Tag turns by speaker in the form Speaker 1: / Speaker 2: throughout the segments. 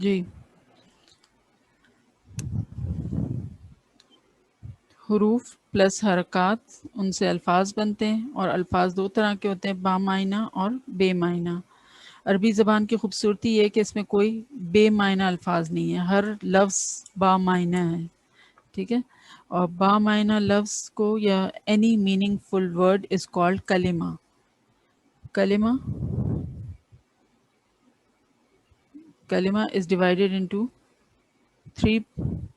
Speaker 1: جی، حروف پلس حرکات ان سے الفاظ بنتے ہیں، اور الفاظ دو طرح کے ہوتے ہیں، با معنی اور بے معنی۔ عربی زبان کی خوبصورتی یہ ہے کہ اس میں کوئی بے معنی الفاظ نہیں ہے، ہر لفظ با معنی ہے، ٹھیک ہے۔ اور با معنی لفظ کو یا any meaningful word is called کلمہ۔ کلمہ کلمہ از ڈیوائڈیڈ انٹو 3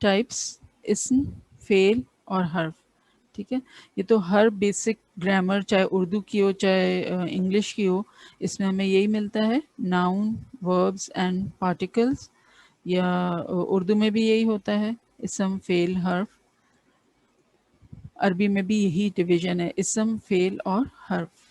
Speaker 1: ٹائپس: اسم، فعل اور حرف، ٹھیک ہے۔ یہ تو ہر بیسک گرامر، چاہے اردو کی ہو چاہے انگلش کی ہو، اس میں ہمیں یہی ملتا ہے، ناؤن، وربس اینڈ پارٹیکلز، یا اردو میں بھی یہی ہوتا ہے، اسم، فعل، حرف۔ عربی میں بھی یہی ڈویژن ہے، اسم، فعل اور حرف۔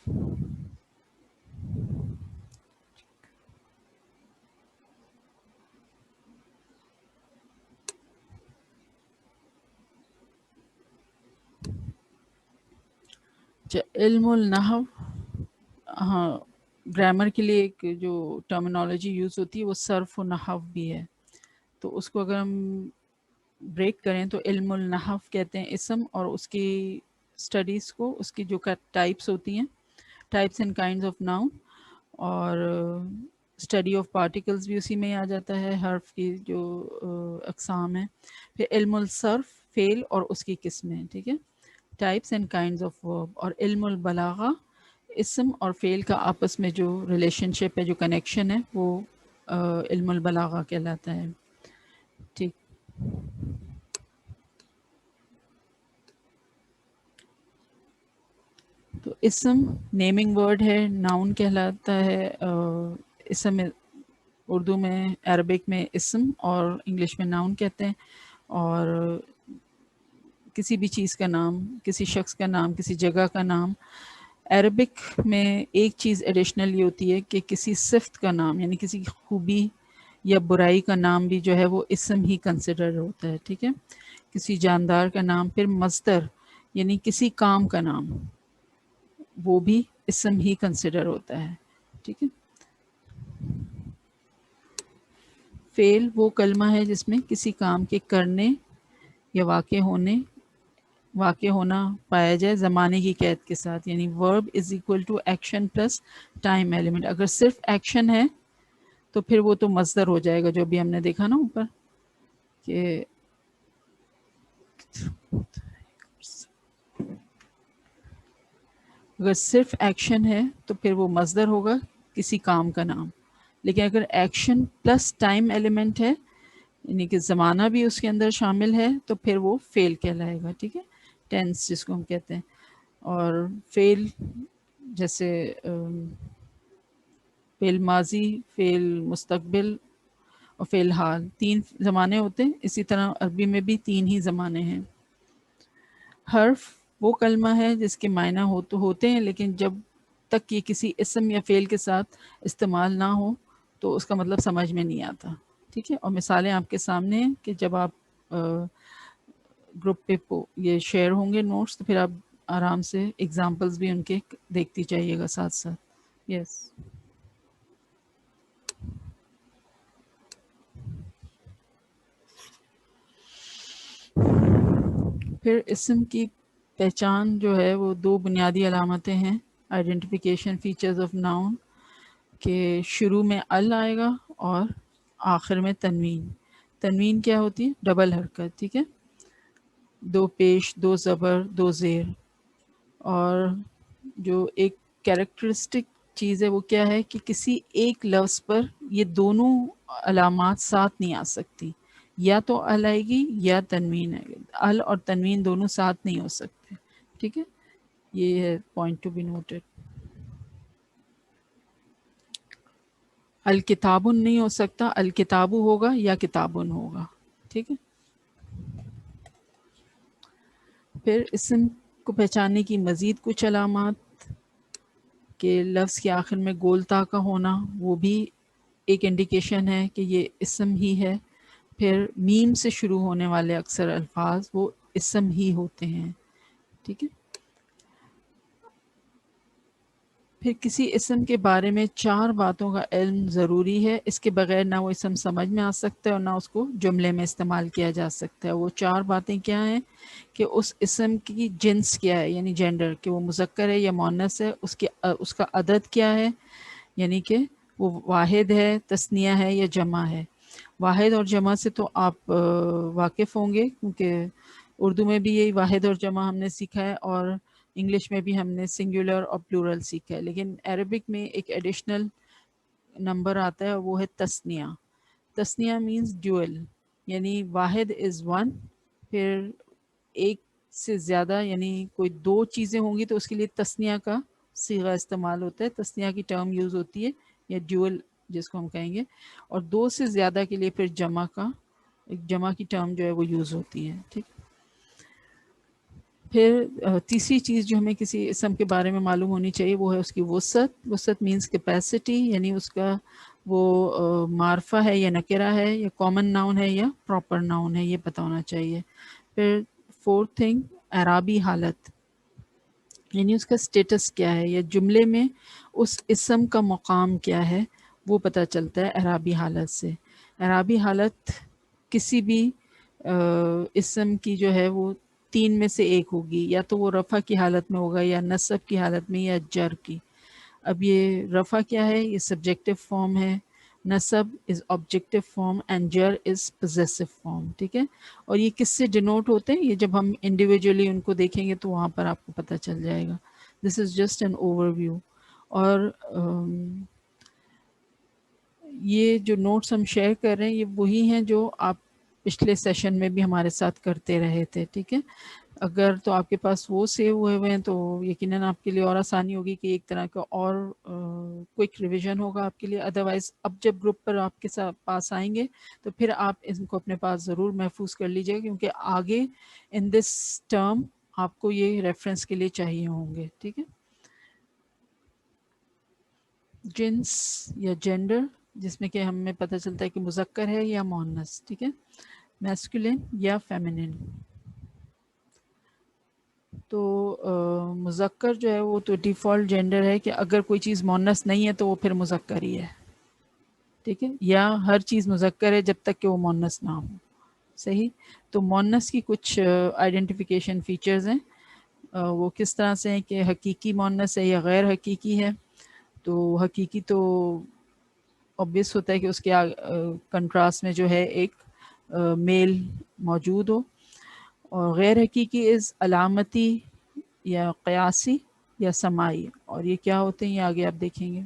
Speaker 1: علم النحو، ہاں، گرامر کے لیے ایک جو ٹرمینالوجی یوز ہوتی ہے وہ صرف و نحو بھی ہے، تو اس کو اگر ہم بریک کریں تو علم النحو کہتے ہیں اسم اور اس کی اسٹڈیز کو، اس کی جو ٹائپس ہوتی ہیں، types and kinds of noun, اور اسٹڈی آف پارٹیکلز بھی اسی میں آ جاتا ہے، حرف کی جو اقسام ہیں۔ پھر علم الصرف، فعل اور اس کی قسمیں، ٹھیک ہے، types and kinds of verb. اور علم البلاغہ، اسم اور فعل کا آپس میں جو ریلیشن شپ ہے، جو کنیکشن ہے، وہ علم البلاغہ کہلاتا ہے، ٹھیک۔ تو اسم نیمنگ ورڈ ہے، ناؤن کہلاتا ہے، اسم اردو میں، عربک میں اسم اور انگلش میں ناؤن کہتے ہیں، اور کسی بھی چیز کا نام، کسی شخص کا نام، کسی جگہ کا نام۔ عربک میں ایک چیز ایڈیشنل یہ ہوتی ہے کہ کسی صفت کا نام، یعنی کسی خوبی یا برائی کا نام بھی جو ہے وہ اسم ہی کنسیڈر ہوتا ہے، ٹھیک ہے۔ کسی جاندار کا نام، پھر مصدر یعنی کسی کام کا نام، وہ بھی اسم ہی کنسیڈر ہوتا ہے، ٹھیک ہے۔ فعل وہ کلمہ ہے جس میں کسی کام کے کرنے یا واقع ہونا پایا جائے زمانے کی قید کے ساتھ، یعنی verb is equal to action plus time element. اگر صرف ایکشن ہے تو پھر وہ تو مصدر ہو جائے گا، جو بھی ہم نے دیکھا نا اوپر کہ اگر صرف ایکشن ہے تو پھر وہ مصدر ہوگا، کسی کام کا نام۔ لیکن اگر ایکشن پلس ٹائم ایلیمنٹ ہے، یعنی کہ زمانہ بھی اس کے اندر شامل ہے، تو پھر وہ فعل کہلائے گا، ٹھیک ہے، ٹینس جس کو ہم کہتے ہیں۔ اور فعل جیسے فعل ماضی، فعل مستقبل اور فعل حال، 3 زمانے ہوتے ہیں، اسی طرح عربی میں بھی 3 ہی زمانے ہیں۔ حرف وہ کلمہ ہے جس کے معنی ہوتے ہیں، لیکن جب تک یہ کسی اسم یا فعل کے ساتھ استعمال نہ ہو تو اس کا مطلب سمجھ میں نہیں آتا، ٹھیک ہے۔ اور مثالیں آپ کے سامنے ہیں کہ جب آپ گروپ پہ یہ شیئر ہوں گے نوٹس، تو پھر آپ آرام سے ایگزامپلس بھی ان کے دیکھتی جائیے گا ساتھ ساتھ۔ یس، پھر اسم کی پہچان جو ہے وہ 2 بنیادی علامتیں ہیں، آئیڈینٹیفیکیشن فیچرز آف ناؤن، کہ شروع میں ال آئے گا اور آخر میں تنوین۔ تنوین کیا ہوتی ہے؟ ڈبل حرکت، ٹھیک ہے، 2 پیش، 2 زبر، 2 زیر۔ اور جو ایک کیریکٹرسٹک چیز ہے وہ کیا ہے کہ کسی ایک لفظ پر یہ دونوں علامات ساتھ نہیں آ سکتی، یا تو ال آئے گی یا تنوین آئے گی، ال اور تنوین دونوں ساتھ نہیں ہو سکتے، ٹھیک ہے، یہ ہے پوائنٹ ٹو بی نوٹڈ۔ الکتابن نہیں ہو سکتا، الکتابو ہوگا یا کتابن ہوگا، ٹھیک ہے۔ پھر اسم کو پہچاننے کی مزید کچھ علامات، کہ لفظ کے آخر میں گول تا کا ہونا، وہ بھی ایک انڈیکیشن ہے کہ یہ اسم ہی ہے۔ پھر میم سے شروع ہونے والے اکثر الفاظ وہ اسم ہی ہوتے ہیں، ٹھیک ہے۔ پھر کسی اسم کے بارے میں 4 باتوں کا علم ضروری ہے، اس کے بغیر نہ وہ اسم سمجھ میں آ سکتا ہے اور نہ اس کو جملے میں استعمال کیا جا سکتا ہے۔ وہ 4 باتیں کیا ہیں کہ اس اسم کی جنس کیا ہے یعنی جینڈر، کہ وہ مذکر ہے یا مؤنث ہے، اس کا عدد کیا ہے یعنی کہ وہ واحد ہے، تثنیہ ہے یا جمع ہے۔ واحد اور جمع سے تو آپ واقف ہوں گے، کیونکہ اردو میں بھی یہی واحد اور جمع ہم نے سیکھا ہے، اور انگلش میں بھی ہم نے سنگولر اور پلورل سیکھا ہے، لیکن عربک میں ایک ایڈیشنل نمبر آتا ہے اور وہ ہے تثنیہ۔ تثنیہ مینز ڈیول، یعنی واحد از 1، پھر ایک سے زیادہ یعنی کوئی 2 چیزیں ہوں گی تو اس کے لیے تثنیہ کا صیغہ استعمال ہوتا ہے، تثنیہ کی ٹرم یوز ہوتی ہے یا ڈیول جس کو ہم کہیں گے، اور 2 سے زیادہ کے لیے پھر جمع کی ٹرم جو ہے وہ یوز ہوتی ہے، ٹھیک۔ پھر تیسری چیز جو ہمیں کسی اسم کے بارے میں معلوم ہونی چاہیے وہ ہے اس کی وسعت۔ وسعت مینس کیپیسٹی، یعنی اس کا وہ معرفہ ہے یا نکرہ ہے یا کامن ناؤن ہے یا پراپر ناؤن ہے، یہ پتہ ہونا چاہیے۔ پھر 4th تھنگ اعرابی حالت، یعنی اس کا سٹیٹس کیا ہے یا جملے میں اس اسم کا مقام کیا ہے، وہ پتہ چلتا ہے اعرابی حالت سے۔ اعرابی حالت کسی بھی اسم کی جو ہے وہ 3 میں سے ایک ہوگی، یا تو وہ رفع کی حالت میں ہوگا یا نصب کی حالت میں یا جر کی۔ اب یہ رفع کیا ہے، یہ سبجیکٹیو فارم ہے، نصب از آبجیکٹیو فارم اینڈ جر از پوزیسو فارم، ٹھیک ہے۔ اور یہ کس سے ڈینوٹ ہوتے ہیں، یہ جب ہم انڈیویجولی ان کو دیکھیں گے تو وہاں پر آپ کو پتہ چل جائے گا۔ This is just an overview. اور یہ جو نوٹس ہم شیئر کر رہے ہیں یہ وہی ہیں جو آپ پچھلے سیشن میں بھی ہمارے ساتھ کرتے رہے تھے، ٹھیک ہے۔ اگر تو آپ کے پاس وہ سیو ہوئے ہیں تو یقیناً آپ کے لیے اور آسانی ہوگی کہ ایک طرح کا اور کوئک ریویژن ہوگا آپ کے لیے۔ ادروائز اب جب گروپ پر آپ کے ساتھ پاس آئیں گے تو پھر آپ ان کو اپنے پاس ضرور محفوظ کر لیجیے، کیونکہ آگے ان دس ٹرم آپ کو یہ ریفرنس کے لیے چاہیے ہوں گے، ٹھیک ہے۔ جنس یا جینڈر، جس میں کہ ہمیں پتہ چلتا ہے کہ مذکر ہے یا مؤنث، ٹھیک ہے۔ میسکولین یا فیمینن، تو مذکر جو ہے وہ تو ڈیفالٹ جینڈر ہے کہ اگر کوئی چیز مؤنث نہیں ہے تو وہ پھر مذکر ہی ہے، ٹھیک ہے، یا ہر چیز مذکر ہے جب تک کہ وہ مؤنث نہ ہو، صحیح۔ تو مؤنث کی کچھ آئیڈینٹیفیکیشن فیچرز ہیں، وہ کس طرح سے ہیں کہ حقیقی مؤنث ہے یا غیر حقیقی ہے۔ تو حقیقی تو obvious ہوتا ہے کہ اس کے کنٹراسٹ میں جو ہے ایک میل موجود ہو، اور غیر حقیقی از علامتی یا قیاسی یا سماعی، اور یہ کیا ہوتے ہیں یہ آگے آپ دیکھیں گے۔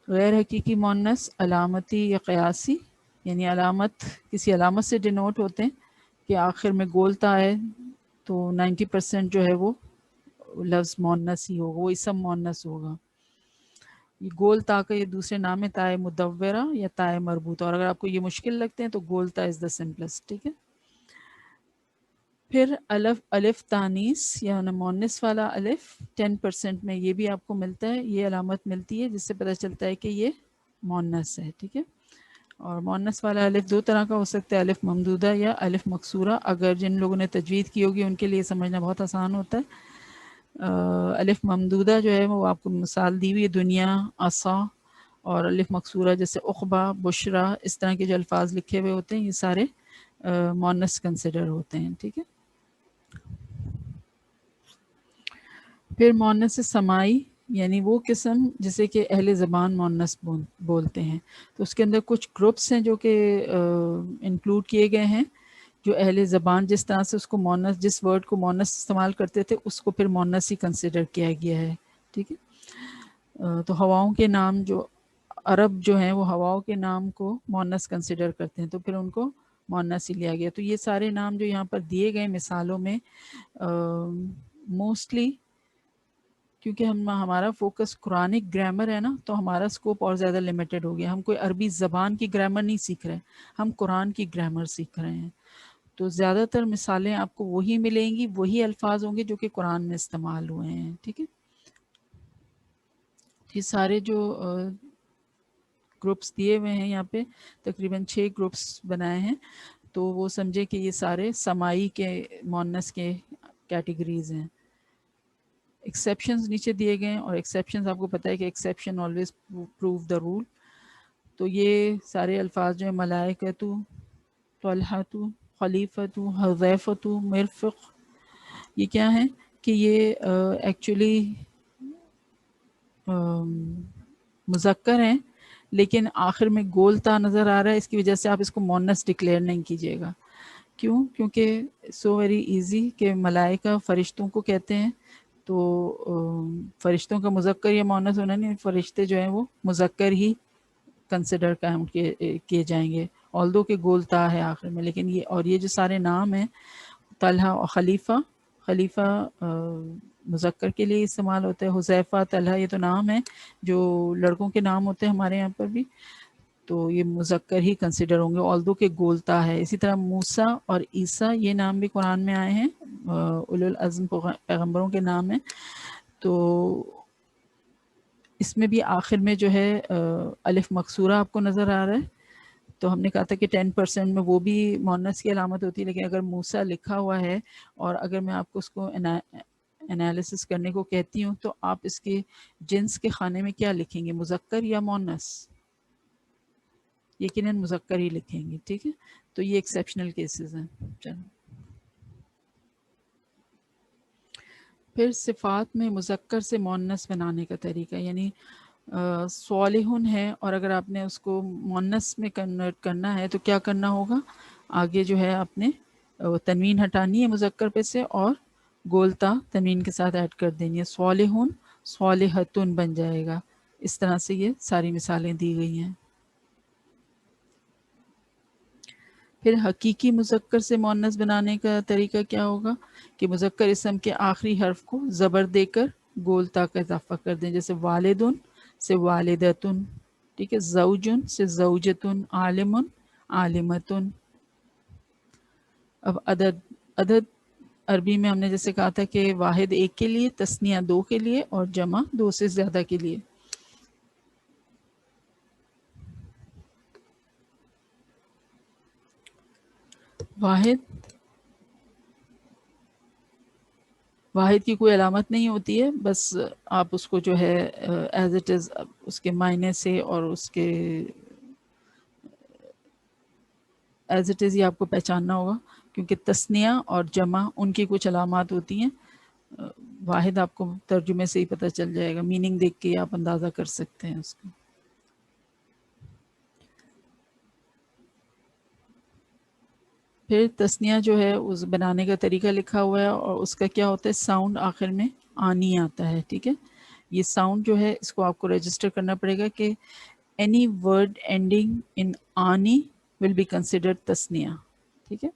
Speaker 1: غیر حقیقی مؤنث علامتی یا قیاسی، یعنی علامت کسی علامت سے ڈینوٹ ہوتے ہیں کہ آخر میں گولتا ہے تو 90% جو ہے وہ لفظ مؤنث ہی ہوگا، وہ اسم مؤنث ہوگا۔ یہ گول تا کا یہ دوسرے نام ہے تائے مدورہ یا تائے مربوطہ، اور اگر آپ کو یہ مشکل لگتے ہیں تو گول تا از دا سمپلسٹ، ٹھیک ہے۔ پھر الف تانیث یا مؤنث والا الف 10% میں یہ بھی آپ کو ملتا ہے، یہ علامت ملتی ہے جس سے پتہ چلتا ہے کہ یہ مؤنث ہے، ٹھیک ہے۔ اور مؤنث والا الف 2 طرح کا ہو سکتا ہے، الف ممدودہ یا الف مکسورہ۔ اگر جن لوگوں نے تجوید کی ہوگی ان کے لیے سمجھنا بہت آسان ہوتا ہے۔ الف ممدودہ جو ہے وہ آپ کو مثال دی ہوئی ہے، دنیا، عصا، اور الف مکسورہ جیسے عقبہ، بشرا، اس طرح کے جو الفاظ لکھے ہوئے ہوتے ہیں یہ سارے مؤنث کنسیڈر ہوتے ہیں، ٹھیک ہے۔ پھر مؤنث سماعی، یعنی وہ قسم جسے کہ اہل زبان مؤنث بولتے ہیں، تو اس کے اندر کچھ گروپس ہیں جو کہ انکلوڈ کیے گئے ہیں، جو اہل زبان جس طرح سے اس کو مؤنث، جس ورڈ کو مؤنث استعمال کرتے تھے اس کو پھر مؤنث ہی کنسیڈر کیا گیا ہے، ٹھیک ہے۔ تو ہواؤں کے نام جو عرب جو ہیں وہ ہواؤں کے نام کو مؤنث کنسیڈر کرتے ہیں، تو پھر ان کو مؤنث ہی لیا گیا۔ تو یہ سارے نام جو یہاں پر دیے گئے مثالوں میں موسٹلی کیونکہ ہمارا فوکس قرآنک گرامر ہے نا، تو ہمارا سکوپ اور زیادہ لیمیٹڈ ہو گیا۔ ہم کوئی عربی زبان کی گرامر نہیں سیکھ رہے، ہم قرآن کی گرامر سیکھ رہے ہیں، تو زیادہ تر مثالیں آپ کو وہی ملیں گی، وہی الفاظ ہوں گے جو کہ قرآن میں استعمال ہوئے ہیں، ٹھیک ہے۔ یہ سارے جو گروپس دیے ہوئے ہیں یہاں پہ تقریباً 6 گروپس بنائے ہیں، تو وہ سمجھے کہ یہ سارے سماعی کے مؤنث کے کیٹیگریز ہیں۔ ایکسیپشنز نیچے دیے گئے ہیں، اور ایکسیپشنز آپ کو پتہ ہے کہ exception always prove the rule. تو یہ سارے الفاظ جو ہیں ملائکۃ، طلحۃ، خلیفۃ، حذیفۃ، مرفق، یہ کیا ہیں کہ یہ ایکچولی مذکر ہیں، لیکن آخر میں گول تا نظر آ رہا ہے، اس کی وجہ سے آپ اس کو مونس ڈکلیئر نہیں کیجیے گا. کیوں؟ کیونکہ سو ویری ایزی کہ ملائکہ فرشتوں کو کہتے ہیں، تو فرشتوں کا مذکر یا مونس ہونا نہیں، فرشتے جو ہیں وہ مذکر ہی کنسیڈر کاؤنٹ کیے جائیں گے، آلدو کہ گول تا ہے آخر میں. لیکن یہ اور یہ جو سارے نام ہیں طلحہ اور خلیفہ، خلیفہ مذکر کے لیے استعمال ہوتا ہے، حذیفہ، طلحہ، یہ تو نام ہیں جو لڑکوں کے نام ہوتے ہیں ہمارے یہاں پر بھی، تو یہ مذکر ہی کنسیڈر ہوں گے آلدو کہ گولتا ہے. اسی طرح موسیٰ اور عیسیٰ، یہ نام بھی قرآن میں آئے ہیں، اولو العزم پیغمبروں کے نام ہیں. تو اس میں بھی آخر میں جو ہے الف مقصورہ آپ کو نظر آ رہا ہے. تو ہم نے کہا تھا کہ 10% میں وہ بھی مونس کی علامت ہوتی ہے، لیکن اگر موسیٰ لکھا ہوا ہے اور اگر میں آپ کو اس کو انالیسس کرنے کو کہتی ہوں، تو آپ اس کے جنس کے خانے میں کیا لکھیں گے، مذکر یا مونس؟ یقیناً مذکر ہی لکھیں گے. ٹھیک ہے، تو یہ ایکسیپشنل کیسز ہیں. چلو پھر صفات میں مذکر سے مونس بنانے کا طریقہ، یعنی صالحن ہے اور اگر آپ نے اس کو مونس میں کنورٹ کرنا ہے تو کیا کرنا ہوگا، آگے جو ہے آپ نے تنوین ہٹانی ہے مذکر پہ سے اور گولتا تنوین کے ساتھ ایڈ کر دینی ہے، صالحن صالحتن بن جائے گا. اس طرح سے یہ ساری مثالیں دی گئی ہیں. پھر حقیقی مذکر سے مونس بنانے کا طریقہ کیا ہوگا کہ مذکر اسم کے آخری حرف کو زبر دے کر گولتا کا اضافہ کر دیں، جیسے والدن سے والدتن، ٹھیک ہے، زوجن سے زوجتن، عالمن عالمتن. اب عدد عربی میں ہم نے جیسے کہا تھا کہ واحد ایک کے لیے، تثنیہ دو کے لیے اور جمع دو سے زیادہ کے لیے. واحد کی کوئی علامت نہیں ہوتی ہے، بس آپ اس کو جو ہے ایز اٹ از اس کے معنی سے اور اس کے ایز اٹ از ہی آپ کو پہچاننا ہوگا، کیونکہ تثنیہ اور جمع ان کی کچھ علامات ہوتی ہیں. واحد آپ کو ترجمے سے ہی پتہ چل جائے گا، میننگ دیکھ کے آپ اندازہ کر سکتے ہیں اس کو. پھر تثنیہ جو ہے اس بنانے کا طریقہ لکھا ہوا ہے اور اس کا کیا ہوتا ہے، ساؤنڈ آخر میں آنی آتا ہے. ٹھیک ہے، یہ ساؤنڈ جو ہے اس کو آپ کو رجسٹر کرنا پڑے گا کہ any word ending in آنی will be considered تثنیہ. ٹھیک ہے،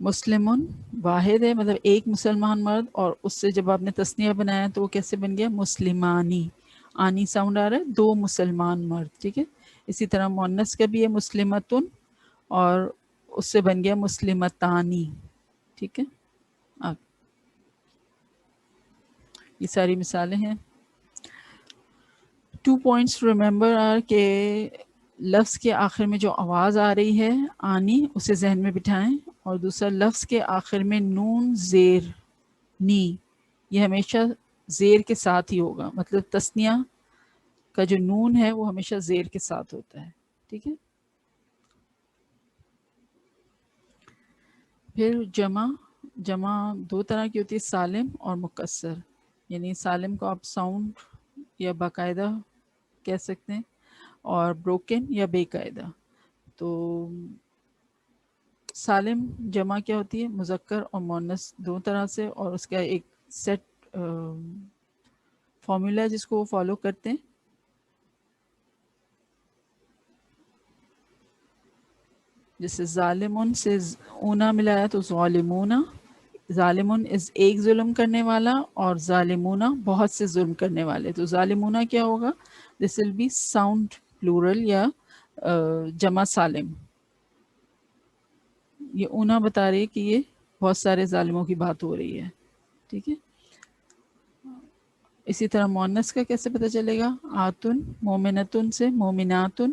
Speaker 1: مسلمن واحد ہے، مطلب ایک مسلمان مرد، اور اس سے جب آپ نے تثنیہ بنایا تو وہ کیسے بن گیا، مسلمانی. آنی ساؤنڈ آ رہا ہے، دو مسلمان مرد. ٹھیک ہے، اسی طرح مونس کا بھی ہے مسلمتن اور اس سے بن گیا مسلمتانی. ٹھیک ہے، یہ ساری مثالیں ہیں. 2 points to remember are کہ لفظ کے آخر میں جو آواز آ رہی ہے آنی، اسے ذہن میں بٹھائیں، اور دوسرا لفظ کے آخر میں نون زیر نی، یہ ہمیشہ زیر کے ساتھ ہی ہوگا، مطلب تثنیہ کا جو نون ہے وہ ہمیشہ زیر کے ساتھ ہوتا ہے. ٹھیک ہے، پھر جمع دو طرح کی ہوتی ہے، سالم اور مکسر. یعنی سالم کو آپ ساؤنڈ یا باقاعدہ کہہ سکتے ہیں اور بروکن یا بے قاعدہ. تو سالم جمع کیا ہوتی ہے، مذکر اور مونس دو طرح سے، اور اس کا ایک سیٹ فارمولا جس کو وہ فالو کرتے ہیں. جیسے ظالمن سے اونا ملایا تو ظالمونا، ظالمن از ایک ظلم کرنے والا اور ظالمونا بہت سے ظلم کرنے والے. تو ظالمونا کیا ہوگا، دس ول بی ساؤنڈ پلورل یا جمع سالم. یہ اونا بتا رہی ہے کہ یہ بہت سارے ظالموں کی بات ہو رہی ہے. ٹھیک ہے، اسی طرح مونس کا کیسے پتہ چلے گا، آتن مومنتن سے مومناتن.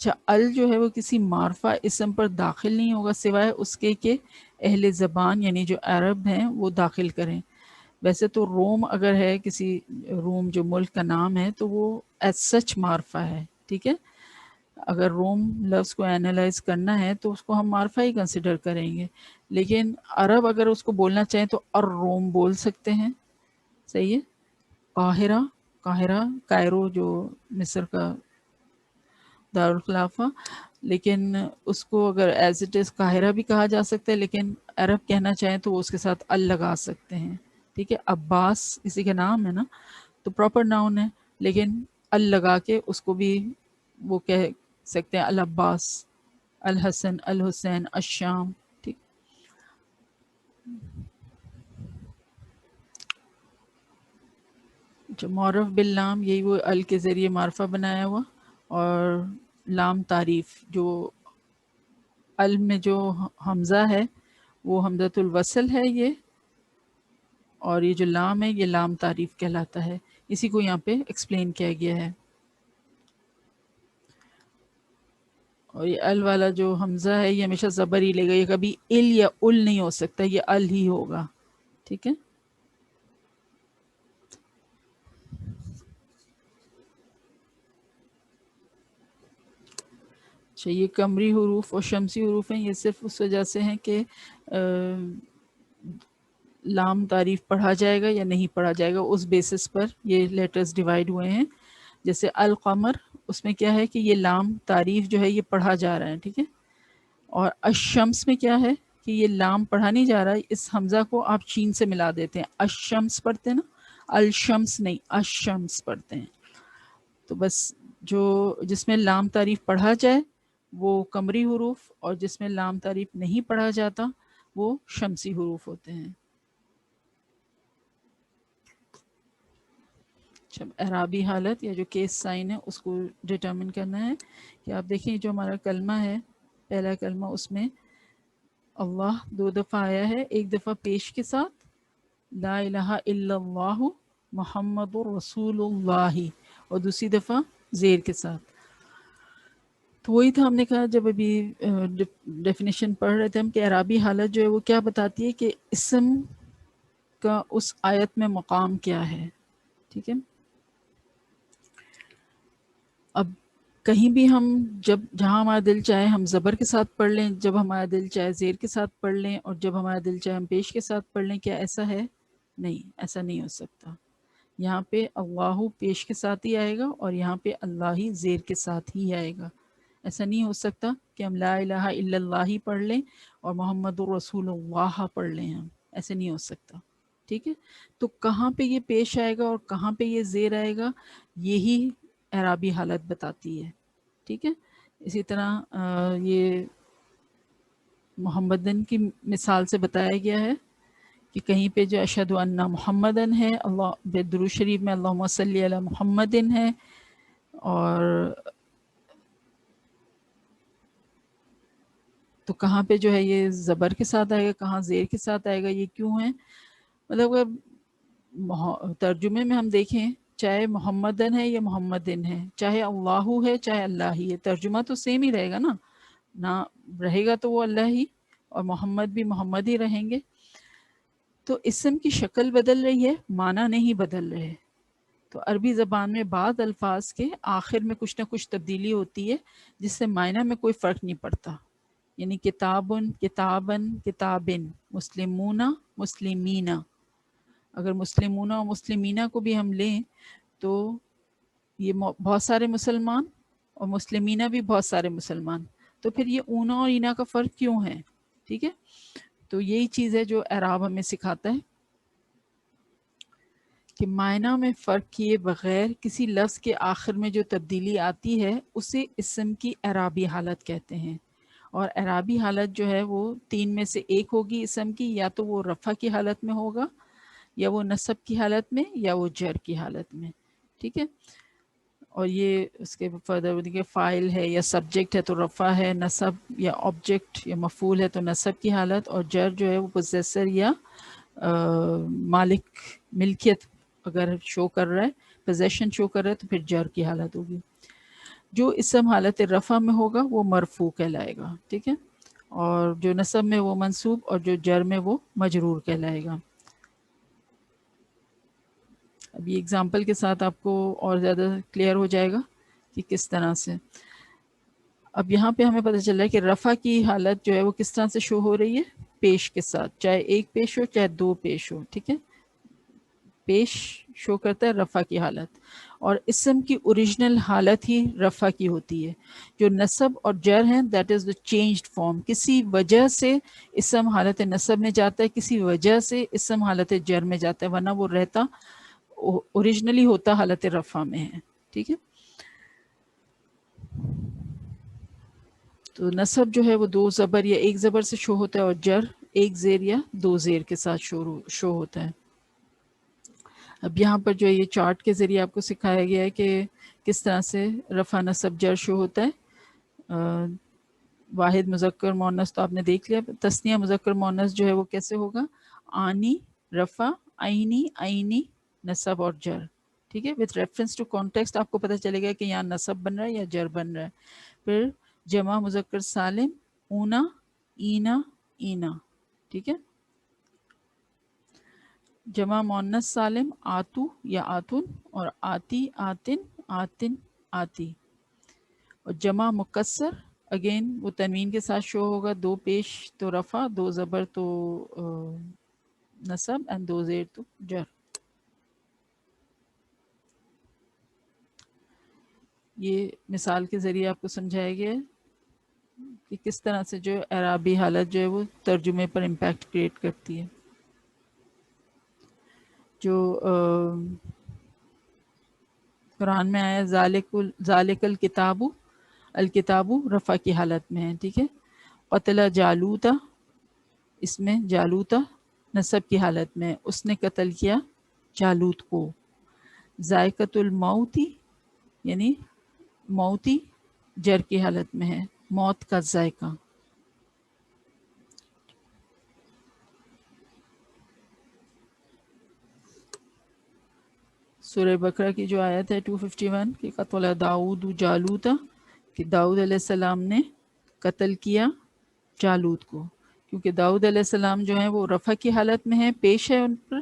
Speaker 1: اچھا، ال جو ہے وہ کسی معرفہ اسم پر داخل نہیں ہوگا سوائے اس کے کہ اہل زبان یعنی جو عرب ہیں وہ داخل کریں. ویسے تو روم اگر ہے، کسی روم جو ملک کا نام ہے، تو وہ ایز سچ معرفہ ہے. ٹھیک ہے، اگر روم لفظ کو اینالائز کرنا ہے تو اس کو ہم معرفہ ہی کنسیڈر کریں گے. لیکن عرب اگر اس کو بولنا چاہیں تو الروم بول سکتے ہیں. صحیح ہے. قاہرہ، قاہرہ کائرو جو مصر کا دارالخلافہ، لیکن اس کو اگر ایز اٹ از قاہرہ بھی کہا جا سکتا ہے، لیکن عرب کہنا چاہیں تو وہ اس کے ساتھ ال لگا سکتے ہیں. ٹھیک ہے، عباس کسی کا نام ہے نا تو پراپر ناؤن ہے، لیکن ال لگا کے اس کو بھی وہ کہہ سکتے ہیں العباس، الحسن، الحسین، الشام. ٹھیک. جو معرف باللام، یہی وہ ال کے ذریعے معرفہ بنایا ہوا، اور لام تعریف، جو ال میں جو حمزہ ہے وہ حمزۃ الوصل ہے یہ، اور یہ جو لام ہے یہ لام تعریف کہلاتا ہے. اسی کو یہاں پہ ایکسپلین کیا گیا ہے. اور یہ ال والا جو حمزہ ہے یہ ہمیشہ زبر ہی لے گا، یہ کبھی ال یا ال نہیں ہو سکتا، یہ ال ہی ہوگا. ٹھیک ہے. اچھا، یہ قمری حروف اور شمسی حروف ہیں، یہ صرف اس وجہ سے ہیں کہ لام تعریف پڑھا جائے گا یا نہیں پڑھا جائے گا، اس بیسس پر یہ لیٹرز ڈیوائیڈ ہوئے ہیں. جیسے القمر، اس میں کیا ہے کہ یہ لام تعریف جو ہے یہ پڑھا جا رہا ہے. ٹھیک ہے. اور الشمس میں کیا ہے کہ یہ لام پڑھا نہیں جا رہا ہے، اس حمزہ کو آپ چین سے ملا دیتے ہیں، الشمس پڑھتے ہیں نا، الشمس نہیں، الشمس پڑھتے ہیں. تو بس جو جس میں لام تعریف پڑھا جائے وہ قمری حروف، اور جس میں لام تعریف نہیں پڑھا جاتا وہ شمسی حروف ہوتے ہیں. جب اعرابی حالت یا جو کیس سائن ہے اس کو ڈٹرمن کرنا ہے، کہ آپ دیکھیں جو ہمارا کلمہ ہے، پہلا کلمہ، اس میں اللہ 2 دفعہ آیا ہے، ایک دفعہ پیش کے ساتھ لا الہ الا اللہ محمد رسول اللہ، اور دوسری دفعہ زیر کے ساتھ. تو وہی تھا، ہم نے کہا جب ابھی ڈیفینیشن پڑھ رہے تھے ہم کہ اعرابی حالت جو ہے وہ کیا بتاتی ہے کہ اسم کا اس آیت میں مقام کیا ہے. ٹھیک ہے. اب کہیں بھی ہم جہاں ہمارا دل چاہے ہم زبر کے ساتھ پڑھ لیں، جب ہمارا دل چاہے زیر کے ساتھ پڑھ لیں، اور جب ہمارا دل چاہے ہم پیش کے ساتھ پڑھ لیں. کیا ایسا ہے؟ نہیں، ایسا نہیں ہو سکتا. یہاں پہ اللہ پیش کے ساتھ ہی آئے گا، اور یہاں پہ اللہ ہی زیر کے ساتھ ہی آئے گا. ایسا نہیں ہو سکتا کہ ہم لا الہ الا اللہ ہی پڑھ لیں اور محمد الرسول اللہ پڑھ لیں. ہم ایسے نہیں ہو سکتا. ٹھیک ہے. تو کہاں پہ یہ پیش آئے گا اور کہاں پہ یہ زیر آئے گا، یہی اعرابی حالت بتاتی ہے. ٹھیک ہے. اسی طرح یہ محمدن کی مثال سے بتایا گیا ہے کہ کہیں پہ جو اشہد ان محمدن ہے، اللہ درود شریف میں اللہم صلی علی محمدن ہے، اور تو کہاں پہ جو ہے یہ زبر کے ساتھ آئے گا، کہاں زیر کے ساتھ آئے گا. یہ کیوں ہے؟ مطلب اگر ترجمے میں ہم دیکھیں، چاہے محمدن ہے یا محمدن ہے، چاہے اللہ ہے چاہے اللہ ہی ہے، ترجمہ تو سیم ہی رہے گا نا، نہ رہے گا تو وہ اللہ ہی، اور محمد بھی محمد ہی رہیں گے. تو اسم کی شکل بدل رہی ہے، معنی نہیں بدل رہے. تو عربی زبان میں بعض الفاظ کے آخر میں کچھ نہ کچھ تبدیلی ہوتی ہے جس سے معنی میں کوئی فرق نہیں پڑتا. یعنی کتابن، کتابن، کتابن، مسلمون، مسلمین. اگر مسلمون اور مسلمینہ کو بھی ہم لیں تو یہ بہت سارے مسلمان، اور مسلمینہ بھی بہت سارے مسلمان. تو پھر یہ اونا اور اینا کا فرق کیوں ہے؟ ٹھیک ہے. تو یہی چیز ہے جو اعراب ہمیں سکھاتا ہے کہ معنی میں فرق کیے بغیر کسی لفظ کے آخر میں جو تبدیلی آتی ہے اسے اسم کی اعرابی حالت کہتے ہیں. اور اعرابی حالت جو ہے وہ 3 میں سے ایک ہوگی اسم کی، یا تو وہ رفع کی حالت میں ہوگا، یا وہ نصب کی حالت میں، یا وہ جر کی حالت میں. ٹھیک ہے. اور یہ اس کے فردر کہ فاعل ہے یا سبجیکٹ ہے تو رفع ہے، نصب یا آبجیکٹ یا مفعول ہے تو نصب کی حالت، اور جر جو ہے وہ پوزیسر یا مالک، ملکیت اگر شو کر رہا ہے، پوزیشن شو کر رہا ہے تو پھر جر کی حالت ہوگی. جو اسم حالت رفع میں ہوگا وہ مرفوع کہلائے گا، ٹھیک ہے، اور جو نصب میں وہ منصوب، اور جو جر میں وہ مجرور کہلائے گا۔ اب یہ ایگزامپل کے ساتھ آپ کو اور زیادہ کلیئر ہو جائے گا کہ کس طرح سے۔ اب یہاں پہ ہمیں پتہ چل رہا ہے کہ رفع کی حالت جو ہے وہ کس طرح سے شو ہو رہی ہے، پیش کے ساتھ، چاہے ایک پیش ہو چاہے دو پیش ہو، ٹھیک ہے، پیش شو کرتا ہے رفع کی حالت، اور اسم کی اوریجنل حالت ہی رفع کی ہوتی ہے۔ جو نصب اور جر ہیں that is the changed form, کسی وجہ سے اسم حالت نصب میں جاتا ہے، کسی وجہ سے اسم حالت جر میں جاتا ہے، ورنہ وہ رہتا اوریجنلی ہوتا حالت رفع میں ہے، ٹھیک ہے۔ تو نصب جو ہے وہ دو زبر یا ایک زبر سے شو ہوتا ہے، اور جر ایک زیر یا دو زیر کے ساتھ شو ہوتا ہے۔ اب یہاں پر جو ہے یہ چارٹ کے ذریعے آپ کو سکھایا گیا ہے کہ کس طرح سے رفع نصب جر شو ہوتا ہے۔ واحد مذکر مونث تو آپ نے دیکھ لیا، تثنیہ مذکر مونث جو ہے وہ کیسے ہوگا، آنی رفع، عینی عینی نصب اور جر، ٹھیک ہے، وتھ ریفرنس ٹو کانٹیکسٹ آپ کو پتہ چلے گا کہ یہاں نصب بن رہا ہے یا جر بن رہا ہے۔ پھر جمع مذکر سالم، اونا اینا اینا، ٹھیک ہے۔ جمع مونث سالم آتو یا آتن، اور آتی آتن آتن آتی، اور جمع مکسر اگین وہ تنوین کے ساتھ شو ہوگا، دو پیش تو رفع، دو زبر تو نصب، اینڈ دو زیر تو جر۔ یہ مثال کے ذریعے آپ کو سمجھایا گیا ہے کہ کس طرح سے جو اعرابی حالت جو ہے وہ ترجمے پر امپیکٹ کریٹ کرتی ہے۔ جو قرآن میں آیا ذالک الکتاب، الکتاب رفع کی حالت میں ہے، ٹھیک ہے۔ قتل جالوتا، اس میں جالوتا نصب کی حالت میں، اس نے قتل کیا جالوت کو۔ ذائقۃ الموتی یعنی موتی جر کی حالت میں ہے، موت کا ذائقہ۔ سورہ بقرہ کی جو آیت ہے 251 کہ قتل داؤد جالوتا، کہ داؤد علیہ السلام نے قتل کیا جالوت کو، کیونکہ داؤد علیہ السلام جو ہیں وہ رفع کی حالت میں ہیں، پیش ہے ان پر،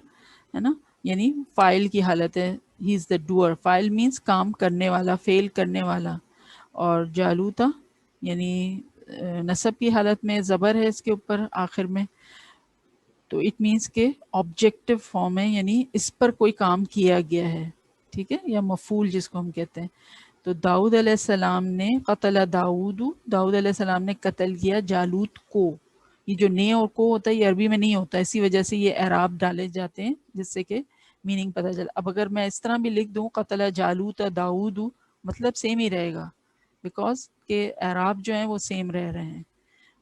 Speaker 1: ہے نا، یعنی فاعل کی حالت ہے، ہی از دا ڈوئر، فاعل مینس کام کرنے والا، فعل کرنے والا، اور جالوتا یعنی نصب کی حالت میں، زبر ہے اس کے اوپر آخر میں، تو اٹ مینس کہ آبجیکٹو فارم ہے، یعنی اس پر کوئی کام کیا گیا ہے، ٹھیک ہے، یا مفعول جس کو ہم کہتے ہیں۔ تو داؤد علیہ السلام نے قتل داؤد، داؤد علیہ السلام نے قتل کیا جالوت کو۔ یہ جو نے اور کو ہوتا ہے یہ عربی میں نہیں ہوتا، اسی وجہ سے یہ اعراب ڈالے جاتے ہیں جس سے کہ میننگ پتہ چلے۔ اب اگر میں اس طرح بھی لکھ دوں قتل جالوت داؤد، مطلب سیم ہی رہے گا، بیکاز کہ اعراب جو ہیں وہ سیم رہ رہے ہیں،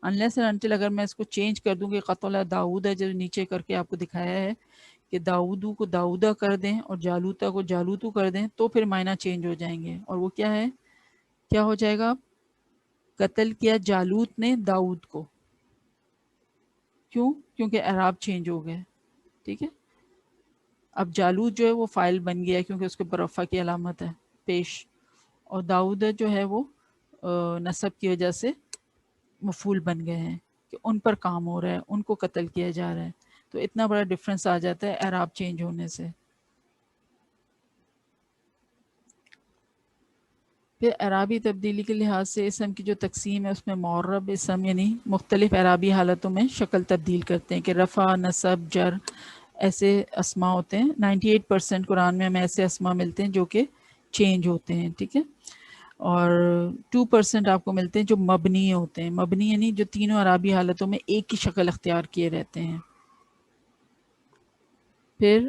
Speaker 1: انلیس اینڈ انٹل اگر میں اس کو چینج کر دوں کہ قتل داؤد ہے جو نیچے کر کے آپ کو دکھایا ہے کہ داؤدو کو داؤدہ کر دیں اور جالوتا کو جالوتو کر دیں تو پھر معنی چینج ہو جائیں گے، اور وہ کیا ہے، کیا ہو جائے گا، قتل کیا جالوت نے داؤد کو، کیوں، کیونکہ اعراب چینج ہو گئے، ٹھیک ہے۔ اب جالوت جو ہے وہ فاعل بن گیا کیونکہ اس کے اوپر رفع کی علامت ہے پیش، اور داؤد جو ہے وہ نصب کی وجہ سے مفعول بن گئے ہیں کہ ان پر کام ہو رہا ہے، ان کو قتل کیا جا رہا ہے، تو اتنا بڑا ڈفرنس آ جاتا ہے اعراب چینج ہونے سے۔ پھر اعرابی تبدیلی کے لحاظ سے اسم کی جو تقسیم ہے اس میں معرب اسم یعنی مختلف اعرابی حالتوں میں شکل تبدیل کرتے ہیں، کہ رفع، نصب، جر ایسے اسما ہوتے ہیں۔ 98% قرآن میں ہمیں ایسے اسما ملتے ہیں جو کہ چینج ہوتے ہیں، ٹھیک ہے، اور 2% آپ کو ملتے ہیں جو مبنی ہوتے ہیں، مبنی یعنی جو تینوں اعرابی حالتوں میں ایک ہی شکل اختیار کیے رہتے ہیں۔ پھر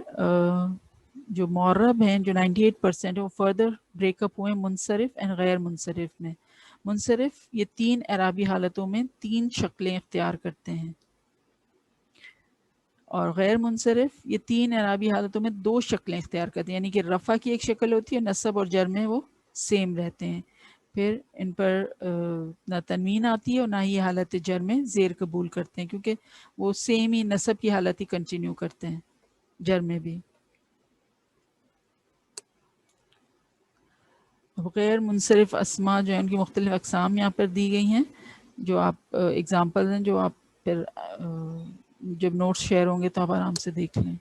Speaker 1: جو معرب ہیں جو 98% وہ فردر بریک اپ ہوئے منصرف اینڈ غیر منصرف میں۔ منصرف یہ تین اعرابی حالتوں میں تین شکلیں اختیار کرتے ہیں، اور غیر منصرف یہ تین اعرابی حالتوں میں دو شکلیں اختیار کرتے ہیں، یعنی کہ رفع کی ایک شکل ہوتی ہے، نصب اور جر میں وہ سیم رہتے ہیں، پھر ان پر نہ تنوین آتی ہے اور نہ ہی حالت جر میں زیر قبول کرتے ہیں، کیونکہ وہ سیم ہی نصب کی حالت ہی کنٹینیو کرتے ہیں جر میں بھی۔ غیر منصرف اسما جو ہیں ان کی مختلف اقسام یہاں پر دی گئی ہیں، جو آپ اگزامپل ہیں جو آپ پھر جب نوٹس شیئر ہوں گے تو آپ آرام سے دیکھ لیں.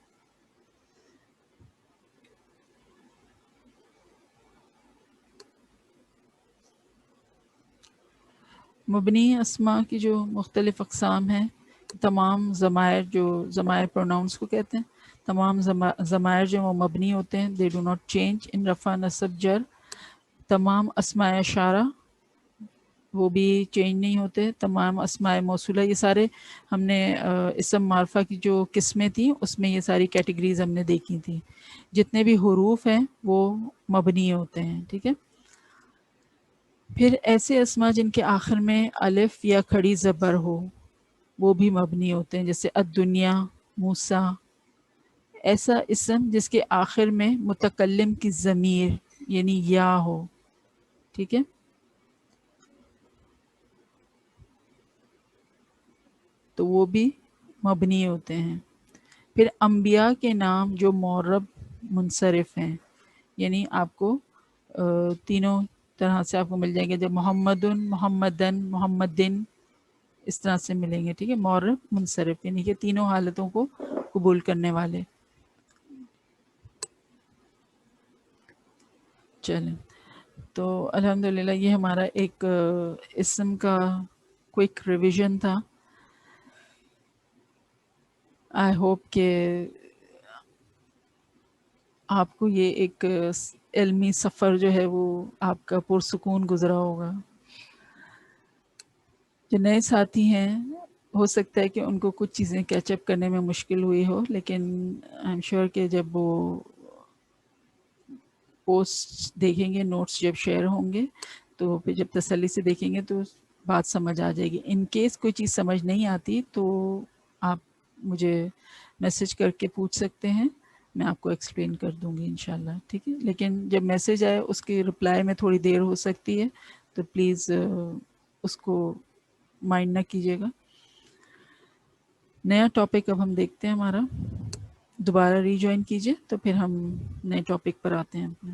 Speaker 1: مبنی اسما کی جو مختلف اقسام ہیں، تمام ضمائر جو ضمائر پروناؤنس کو کہتے ہیں، تمام ضمائر جو وہ مبنی ہوتے ہیں، they do not change in رفع نصب جر. تمام اسماء اشارہ وہ بھی چینج نہیں ہوتے. تمام اسماء موصولہ، یہ سارے ہم نے اسم معرفہ کی جو قسمیں تھیں اس میں یہ ساری کیٹیگریز ہم نے دیکھی تھیں. جتنے بھی حروف ہیں وہ مبنی ہوتے ہیں. ٹھیک ہے. پھر ایسے اسما جن کے آخر میں الف یا کھڑی زبر ہو وہ بھی مبنی ہوتے ہیں، جیسے الدنیا، موسیٰ. ایسا اسم جس کے آخر میں متکلم کی ضمیر یعنی یا ہو. ٹھیک ہے. تو وہ بھی مبنی ہوتے ہیں. پھر انبیاء کے نام جو معرب منصرف ہیں، یعنی آپ کو تینوں طرح سے آپ کو مل جائیں گے، جب محمدن، محمدن، محمدن اس طرح سے ملیں گے. ٹھیک ہے. معرب منصرف یعنی کہ تینوں حالتوں کو قبول کرنے والے. چلیں تو الحمدللہ یہ ہمارا ایک اسم کا کوئک ریویژن تھا. آئی ہوپ کہ آپ کو یہ ایک علمی سفر جو ہے وہ آپ کا پرسکون گزرا ہوگا. جو نئے ساتھی ہیں ہو سکتا ہے کہ ان کو کچھ چیزیں کیچ اپ کرنے میں مشکل ہوئی ہو، لیکن آئی ایم شیور کہ جب وہ پوسٹ دیکھیں گے، نوٹس جب شیئر ہوں گے تو پھر جب تسلی سے دیکھیں گے تو بات سمجھ آ جائے گی. ان کیس کوئی چیز سمجھ نہیں آتی تو آپ مجھے میسج کر کے پوچھ سکتے ہیں، میں آپ کو ایکسپلین کر دوں گی انشاءاللہ. ٹھیک ہے. لیکن جب میسج آئے اس کی رپلائی میں تھوڑی دیر ہو سکتی ہے تو پلیز اس کو مائنڈ نہ کیجیے گا. نیا ٹاپک اب ہم دیکھتے ہیں ہمارا. دوبارہ ری جوائن کیجئے تو پھر ہم نئے ٹاپک پر آتے ہیں اپنے.